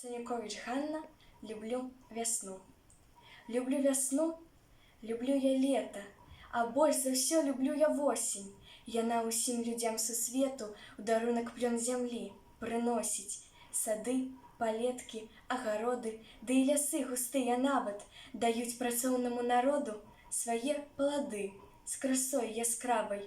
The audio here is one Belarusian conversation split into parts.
Санюкович Ганна. Люблю весну. Люблю весну, люблю я лето, а больш за ўсё люблю я восень. Яна ўсім людзям сусвету ў дарунак плён зямлі прыносіць. Сады, палеткі, агароды, ды і лясы густыя нават даюць працоўнаму народу свае плады з красой яскравай.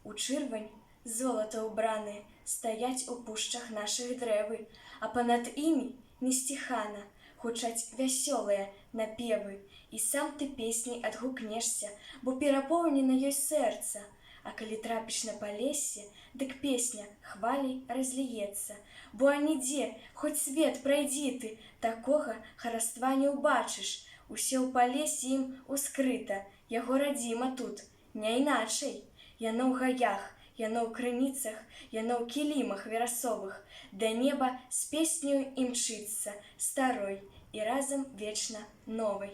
У чырвань золата ўбраныя стаяць у пушчах нашых дрэвы, а панад імі несціхана гучаць вясёлыя напевы. І сам ты песняй адгукнешся, бо перапоўнена ёй сэрца. А калі трапіш на палессе, дык песня хваляй разліецца, бо анідзе, хоць свет прайдзі ты, такога хараства не ўбачыш. Усё ў палесе ім ускрыта, яго радзіма тут, не іначай. Яно ў гаях, яно ў крыніцах, яно ў кілімах верасовых, да неба з песняю імчыцца старой і разам вечна новай.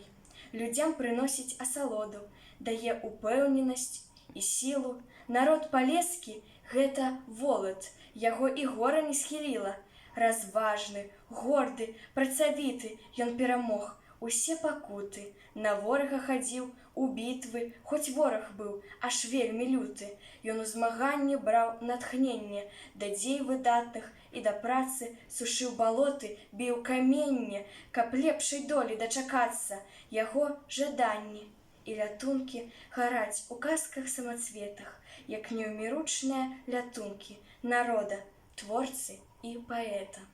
Людзям прыносіць асалоду, дае упэўненасць і сілу. Народ палескі — гэта волат, яго і гора не схіліла. Разважны, горды, працавіты, ён перамог усе пакуты. На ворага хадзіў у бітвы, хоць вораг быў аж вельмі люты. Ён у змаганні браў натхненне да дзей выдатных і да працы, сушыў балоты, біў каменне, каб лепшай долі дачакацца. Яго жаданні і лятункі гараць у казках-самацветах, як неўміручныя лятункі народа, творцы і паэта.